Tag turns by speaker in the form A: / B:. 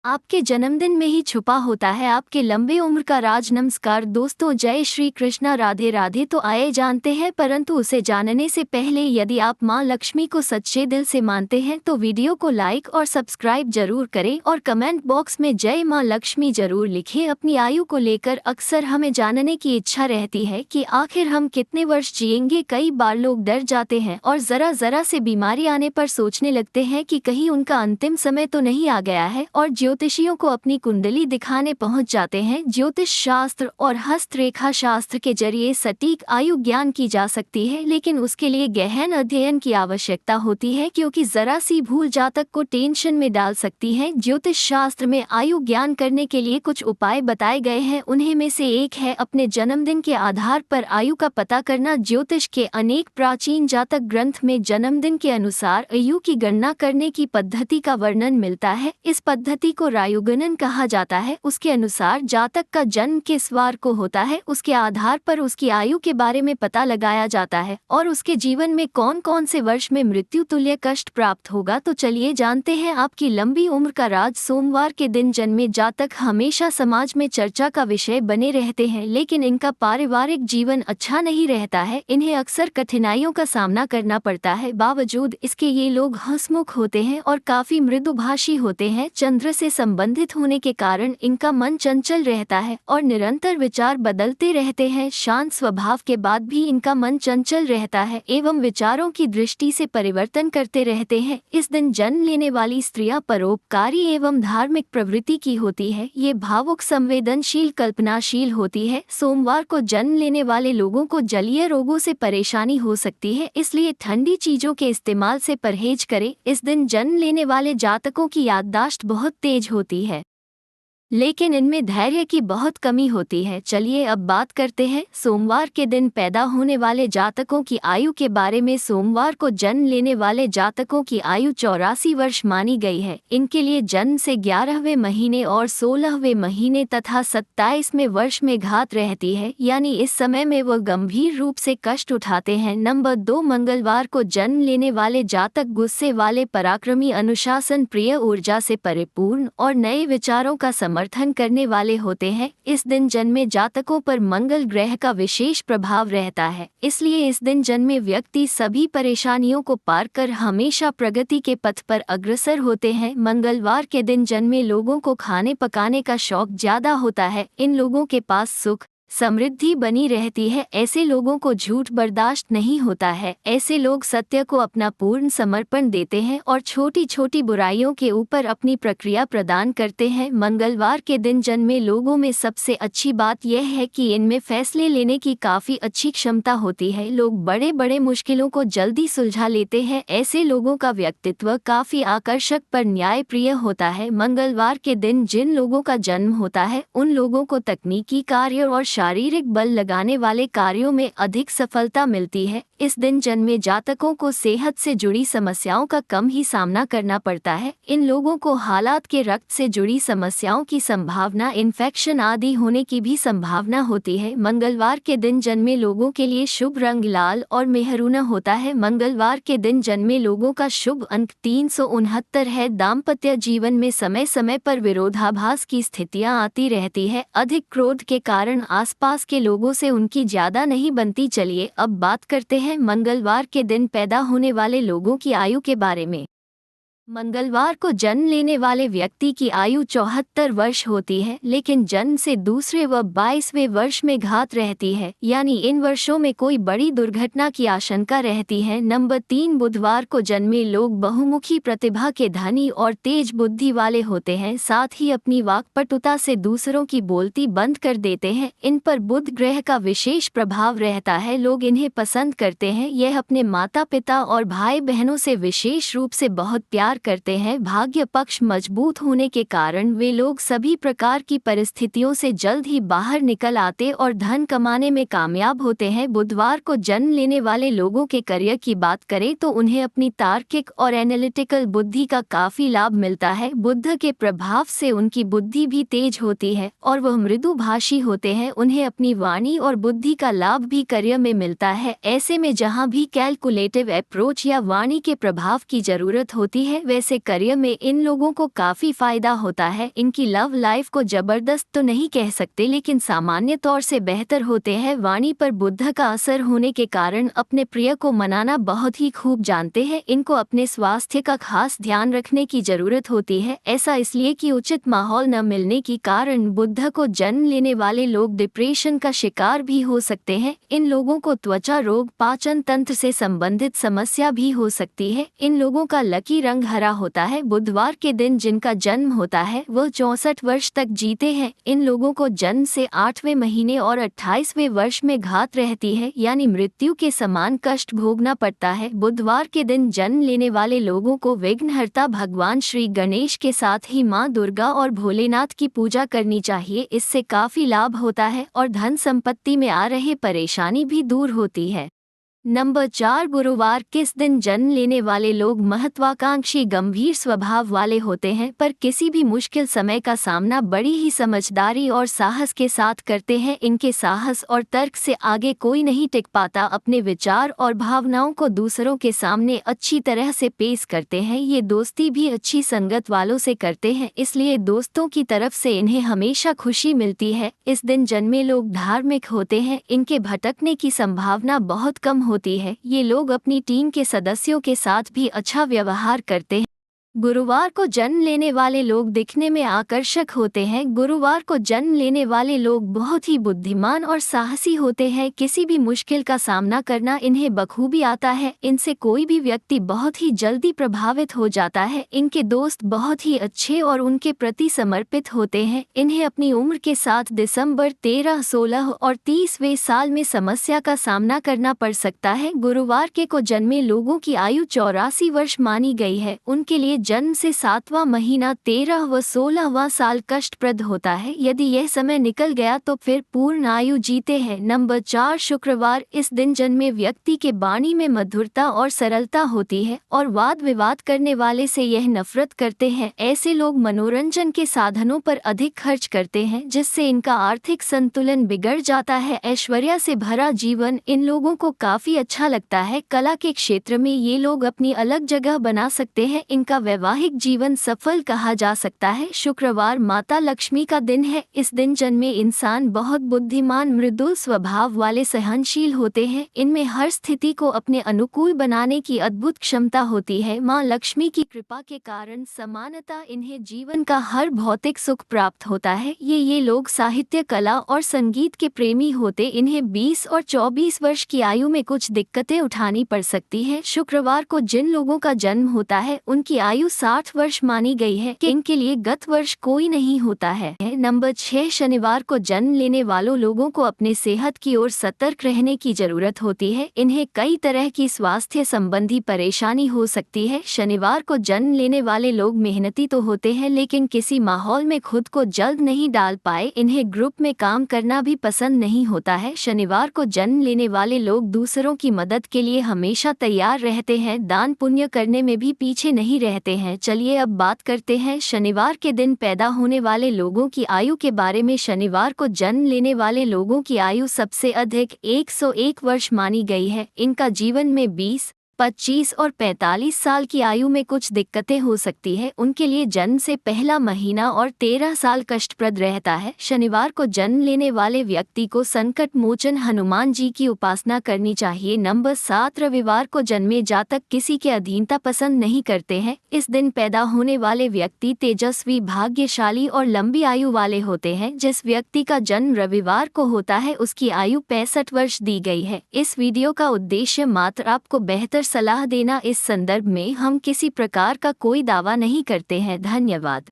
A: आपके जन्मदिन में ही छुपा होता है आपके लंबे उम्र का राज। नमस्कार दोस्तों, जय श्री कृष्णा, राधे राधे। तो आए जानते हैं, परंतु उसे जानने से पहले यदि आप मां लक्ष्मी को सच्चे दिल से मानते हैं तो वीडियो को लाइक और सब्सक्राइब जरूर करें और कमेंट बॉक्स में जय मां लक्ष्मी जरूर लिखें। अपनी आयु को लेकर अक्सर हमें जानने की इच्छा रहती है कि आखिर हम कितने वर्ष जिएंगे। कई बार लोग डर जाते हैं और जरा जरा से बीमारी आने पर सोचने लगते हैं कि कहीं उनका अंतिम समय तो नहीं आ गया है और ज्योतिषियों को अपनी कुंडली दिखाने पहुंच जाते हैं। ज्योतिष शास्त्र और हस्तरेखा शास्त्र के जरिए सटीक आयु ज्ञान की जा सकती है, लेकिन उसके लिए गहन अध्ययन की आवश्यकता होती है, क्योंकि जरा सी भूल जातक को टेंशन में डाल सकती है। ज्योतिष शास्त्र में आयु ज्ञान करने के लिए कुछ उपाय बताए गए हैं। उन्हीं में से एक है अपने जन्मदिन के आधार पर आयु का पता करना। ज्योतिष के अनेक प्राचीन जातक ग्रंथ में जन्मदिन के अनुसार आयु की गणना करने की पद्धति का वर्णन मिलता है। इस पद्धति को रायुगणन कहा जाता है। उसके अनुसार जातक का जन्म किस वार को होता है, उसके आधार पर उसकी आयु के बारे में पता लगाया जाता है और उसके जीवन में कौन कौन से वर्ष में मृत्यु तुल्य कष्ट प्राप्त होगा। तो चलिए जानते हैं आपकी लंबी उम्र का राज। सोमवार के दिन जन्मे जातक हमेशा समाज में चर्चा का विषय बने रहते हैं, लेकिन इनका पारिवारिक जीवन अच्छा नहीं रहता है। इन्हें अक्सर कठिनाइयों का सामना करना पड़ता है। बावजूद इसके ये लोग हंसमुख होते हैं और काफी मृदुभाषी होते हैं। चंद्र से संबंधित होने के कारण इनका मन चंचल रहता है और निरंतर विचार बदलते रहते हैं। शांत स्वभाव के बाद भी इनका मन चंचल रहता है एवं विचारों की दृष्टि से परिवर्तन करते रहते हैं। इस दिन जन्म लेने वाली स्त्रियां परोपकारी एवं धार्मिक प्रवृत्ति की होती है। ये भावुक, संवेदनशील, कल्पनाशील होती है। सोमवार को जन्म लेने वाले लोगों को जलीय रोगों से परेशानी हो सकती है, इसलिए ठंडी चीजों के इस्तेमाल से परहेज करें। इस दिन जन्म लेने वाले जातकों की याददाश्त बहुत तेज होती है, लेकिन इनमें धैर्य की बहुत कमी होती है। चलिए अब बात करते हैं सोमवार के दिन पैदा होने वाले जातकों की आयु के बारे में। सोमवार को जन्म लेने वाले जातकों की आयु 84 वर्ष मानी गई है। इनके लिए जन्म से 11वें महीने और 16वें महीने तथा 27वें वर्ष में घात रहती है, यानी इस समय में वह गंभीर रूप से कष्ट उठाते हैं। नंबर 2, मंगलवार को जन्म लेने वाले जातक गुस्से वाले, पराक्रमी, अनुशासन प्रिय, ऊर्जा से परिपूर्ण और नए विचारों का समर्थन करने वाले होते हैं। इस दिन जन्मे जातकों पर मंगल ग्रह का विशेष प्रभाव रहता है, इसलिए इस दिन जन्मे व्यक्ति सभी परेशानियों को पार कर हमेशा प्रगति के पथ पर अग्रसर होते हैं। मंगलवार के दिन जन्मे लोगों को खाने पकाने का शौक ज्यादा होता है। इन लोगों के पास सुख समृद्धि बनी रहती है। ऐसे लोगों को झूठ बर्दाश्त नहीं होता है। ऐसे लोग सत्य को अपना पूर्ण समर्पण देते हैं और छोटी छोटी बुराइयों के ऊपर अपनी प्रक्रिया प्रदान करते हैं। मंगलवार के दिन जन्मे लोगों में सबसे अच्छी बात यह है कि इनमें फैसले लेने की काफी अच्छी क्षमता होती है। लोग बड़े बड़े मुश्किलों को जल्दी सुलझा लेते हैं। ऐसे लोगों का व्यक्तित्व काफी आकर्षक पर न्यायप्रिय होता है। मंगलवार के दिन जिन लोगों का जन्म होता है उन लोगों को तकनीकी कार्य और शारीरिक बल लगाने वाले कार्यों में अधिक सफलता मिलती है। इस दिन जन्मे जातकों को सेहत से जुड़ी समस्याओं का कम ही सामना करना पड़ता है। इन लोगों को हालात के रक्त से जुड़ी समस्याओं की संभावना, इन्फेक्शन आदि होने की भी संभावना होती है। मंगलवार के दिन जन्मे लोगों के लिए शुभ रंग लाल और मेहरून होता है। मंगलवार के दिन जन्मे लोगों का शुभ अंक 369 है। दाम्पत्य जीवन में समय समय पर विरोधाभास की स्थितियां आती रहती है। अधिक क्रोध के कारण आसपास के लोगों से उनकी ज्यादा नहीं बनती। चलिए अब बात करते हैं मंगलवार के दिन पैदा होने वाले लोगों की आयु के बारे में। मंगलवार को जन्म लेने वाले व्यक्ति की आयु 74 वर्ष होती है, लेकिन जन्म से दूसरे व 22वें वर्ष में घात रहती है, यानी इन वर्षों में कोई बड़ी दुर्घटना की आशंका रहती है। नंबर 3, बुधवार को जन्मे लोग बहुमुखी प्रतिभा के धनी और तेज बुद्धि वाले होते हैं, साथ ही अपनी वाक्पटुता से दूसरों की बोलती बंद कर देते हैं। इन पर बुध ग्रह का विशेष प्रभाव रहता है। लोग इन्हें पसंद करते हैं। यह अपने माता पिता और भाई बहनों से विशेष रूप से बहुत प्यार करते हैं। भाग्य पक्ष मजबूत होने के कारण वे लोग सभी प्रकार की परिस्थितियों से जल्द ही बाहर निकल आते और धन कमाने में कामयाब होते हैं। बुधवार को जन्म लेने वाले लोगों के करियर की बात करें तो उन्हें अपनी तार्किक और एनालिटिकल बुद्धि का काफी लाभ मिलता है। बुध के प्रभाव से उनकी बुद्धि भी तेज होती है और वह मृदुभाषी होते हैं। उन्हें अपनी वाणी और बुद्धि का लाभ भी करियर में मिलता है। ऐसे में जहां भी कैलकुलेटिव अप्रोच या वाणी के प्रभाव की जरूरत होती है वैसे करियर में इन लोगों को काफ़ी फ़ायदा होता है। इनकी लव लाइफ को ज़बरदस्त तो नहीं कह सकते, लेकिन सामान्य तौर से बेहतर होते हैं। वाणी पर बुध का असर होने के कारण अपने प्रिय को मनाना बहुत ही खूब जानते हैं। इनको अपने स्वास्थ्य का खास ध्यान रखने की ज़रूरत होती है। ऐसा इसलिए कि उचित माहौल न मिलने के कारण बुध को जन्म लेने वाले लोग डिप्रेशन का शिकार भी हो सकते हैं। इन लोगों को त्वचा रोग, पाचन तंत्र से संबंधित समस्या भी हो सकती है। इन लोगों का लकी रंग हरा होता है। बुधवार के दिन जिनका जन्म होता है वह 64 वर्ष तक जीते हैं। इन लोगों को जन्म से 8वें महीने और 28वें वर्ष में घात रहती है, यानी मृत्यु के समान कष्ट भोगना पड़ता है। बुधवार के दिन जन्म लेने वाले लोगों को विघ्नहर्ता भगवान श्री गणेश के साथ ही माँ दुर्गा और भोलेनाथ की पूजा करनी चाहिए। इससे काफी लाभ होता है और धन संपत्ति में आ रहे परेशानी भी दूर होती है। नंबर 4, गुरुवार। किस दिन जन्म लेने वाले लोग महत्वाकांक्षी, गंभीर स्वभाव वाले होते हैं, पर किसी भी मुश्किल समय का सामना बड़ी ही समझदारी और साहस के साथ करते हैं। इनके साहस और तर्क से आगे कोई नहीं टिक पाता। अपने विचार और भावनाओं को दूसरों के सामने अच्छी तरह से पेश करते हैं। ये दोस्ती भी अच्छी संगत वालों से करते हैं, इसलिए दोस्तों की तरफ से इन्हें हमेशा खुशी मिलती है। इस दिन जन्मे लोग धार्मिक होते हैं। इनके भटकने की संभावना बहुत कम होती है। ये लोग अपनी टीम के सदस्यों के साथ भी अच्छा व्यवहार करते हैं। गुरुवार को जन्म लेने वाले लोग दिखने में आकर्षक होते हैं। गुरुवार को जन्म लेने वाले लोग बहुत ही बुद्धिमान और साहसी होते हैं। किसी भी मुश्किल का सामना करना इन्हें बखूबी आता है। इनसे कोई भी व्यक्ति बहुत ही जल्दी प्रभावित हो जाता है। इनके दोस्त बहुत ही अच्छे और उनके प्रति समर्पित होते हैं। इन्हें अपनी उम्र के साथ दिसंबर 13, 16 और 30वें साल में समस्या का सामना करना पड़ सकता है। गुरुवार के को जन्मे लोगों की आयु 84 वर्ष मानी गई है। उनके लिए जन्म से 7वां महीना, 13 व 16वां साल कष्टप्रद होता है। यदि यह समय निकल गया तो फिर पूर्ण आयु जीते हैं। नंबर 4, शुक्रवार। इस दिन जन्मे व्यक्ति के वाणी में मधुरता और सरलता होती है और वाद विवाद करने वाले से यह नफरत करते हैं। ऐसे लोग मनोरंजन के साधनों पर अधिक खर्च करते हैं, जिससे इनका आर्थिक संतुलन बिगड़ जाता है। ऐश्वर्य से भरा जीवन इन लोगों को काफी अच्छा लगता है। कला के क्षेत्र में ये लोग अपनी अलग जगह बना सकते हैं। इनका वैवाहिक जीवन सफल कहा जा सकता है। शुक्रवार माता लक्ष्मी का दिन है। इस दिन जन्मे इंसान बहुत बुद्धिमान, मृदुल स्वभाव वाले, सहनशील होते हैं। इनमें हर स्थिति को अपने अनुकूल बनाने की अद्भुत क्षमता होती है। माँ लक्ष्मी की कृपा के कारण समानता इन्हें जीवन का हर भौतिक सुख प्राप्त होता है। ये लोग साहित्य, कला और संगीत के प्रेमी होते। इन्हें 20 और 24 वर्ष की आयु में कुछ दिक्कतें उठानी पड़ सकती हैं। शुक्रवार को जिन लोगों का जन्म होता है उनकी आयु 60 वर्ष मानी गई है। इनके लिए गत वर्ष कोई नहीं होता है। नंबर 6, शनिवार को जन्म लेने वालों लोगों को अपने सेहत की ओर सतर्क रहने की जरूरत होती है। इन्हें कई तरह की स्वास्थ्य संबंधी परेशानी हो सकती है। शनिवार को जन्म लेने वाले लोग मेहनती तो होते हैं, लेकिन किसी माहौल में खुद को जल्द नहीं डाल पाए। इन्हें ग्रुप में काम करना भी पसंद नहीं होता है। शनिवार को जन्म लेने वाले लोग दूसरों की मदद के लिए हमेशा तैयार रहते हैं। दान पुण्य करने में भी पीछे नहीं रहते हैं। चलिए अब बात करते हैं शनिवार के दिन पैदा होने वाले लोगों की आयु के बारे में। शनिवार को जन्म लेने वाले लोगों की आयु सबसे अधिक 101 वर्ष मानी गई है। इनका जीवन में 20, 25 और 45 साल की आयु में कुछ दिक्कतें हो सकती है। उनके लिए जन्म से पहला महीना और 13 साल कष्टप्रद रहता है। शनिवार को जन्म लेने वाले व्यक्ति को संकट मोचन हनुमान जी की उपासना करनी चाहिए। नंबर 7, रविवार को जन्मे जातक किसी के अधीनता पसंद नहीं करते हैं। इस दिन पैदा होने वाले व्यक्ति तेजस्वी, भाग्यशाली और लंबी आयु वाले होते हैं। जिस व्यक्ति का जन्म रविवार को होता है उसकी आयु 65 वर्ष दी गई है। इस वीडियो का उद्देश्य मात्र आपको बेहतर सलाह देना। इस संदर्भ में हम किसी प्रकार का कोई दावा नहीं करते हैं। धन्यवाद।